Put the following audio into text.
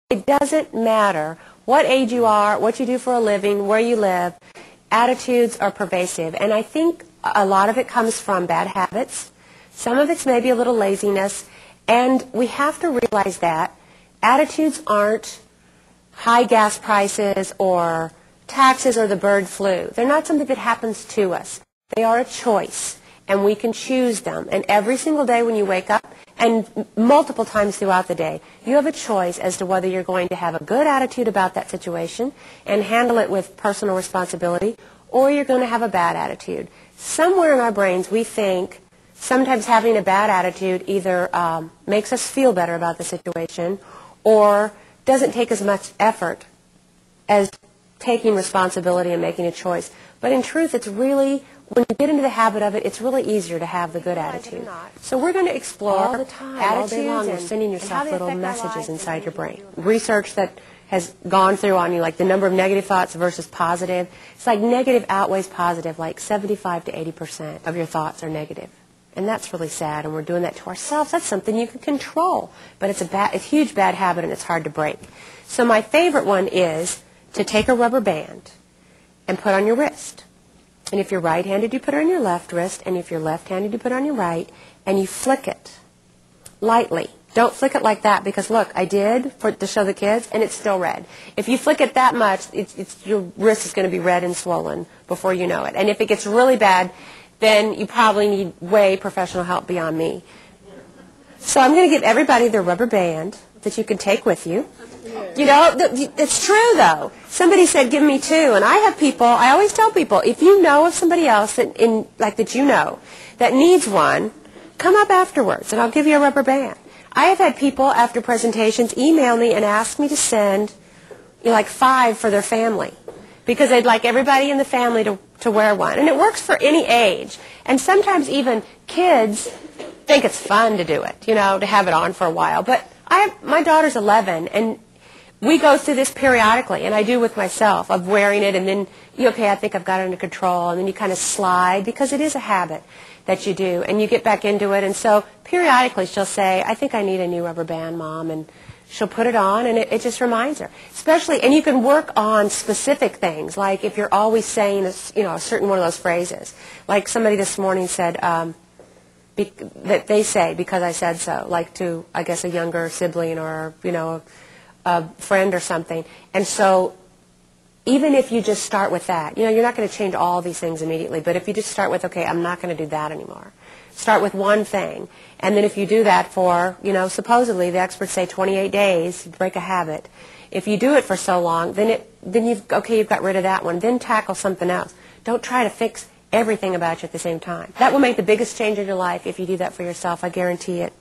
It doesn't matter what age you are, what you do for a living, where you live, attitudes are pervasive. And I think a lot of it comes from bad habits. Some of it's maybe a little laziness. And we have to realize that attitudes aren't high gas prices or taxes or the bird flu. They're not something that happens to us. They are a choice, and we can choose them. And every single day when you wake up, and multiple times throughout the day, you have a choice as to whether you're going to have a good attitude about that situation and handle it with personal responsibility, or you're going to have a bad attitude. Somewhere in our brains we think sometimes having a bad attitude either makes us feel better about the situation or doesn't take as much effort as taking responsibility and making a choice. But in truth, it's really, when you get into the habit of it, it's really easier to have the good attitude. So we're going to explore all the time, all day long. You're sending yourself little messages inside your brain. Research that has gone through on you, like the number of negative thoughts versus positive. It's like negative outweighs positive, like 75 to 80% of your thoughts are negative. And that's really sad, and we're doing that to ourselves. That's something you can control. But it's a huge bad habit, and it's hard to break. So my favorite one is to take a rubber band and put on your wrist. And if you're right-handed, you put it on your left wrist. And if you're left-handed, you put it on your right. And you flick it lightly. Don't flick it like that because, look, I did to show the kids, and it's still red. If you flick it that much, your wrist is going to be red and swollen before you know it. And if it gets really bad, then you probably need way professional help beyond me. So I'm going to give everybody their rubber band that you can take with you. You know, it's true, though. Somebody said, give me two. And I have people, I always tell people, if you know of somebody else that you know that needs one, come up afterwards, and I'll give you a rubber band. I have had people, after presentations, email me and ask me to send, like 5 for their family, because they'd like everybody in the family to wear one. And it works for any age. And sometimes even kids think it's fun to do it, you know, to have it on for a while. But my daughter's 11, and we go through this periodically, and I do with myself, of wearing it, and then, okay, I think I've got it under control, and then you kind of slide, because it is a habit that you do, and you get back into it. And so periodically she'll say, I think I need a new rubber band, Mom, and she'll put it on, and it just reminds her. Especially, and you can work on specific things, like if you're always saying a certain one of those phrases. Like somebody this morning said, that they say, because I said so, like to, I guess, a younger sibling or, a friend or something. And so even if you just start with that, you're not going to change all these things immediately, but if you just start with, okay, I'm not going to do that anymore. Start with one thing. And then if you do that for, supposedly the experts say 28 days, you break a habit. If you do it for so long, then you've got rid of that one. Then tackle something else. Don't try to fix everything about you at the same time. That will make the biggest change in your life if you do that for yourself. I guarantee it.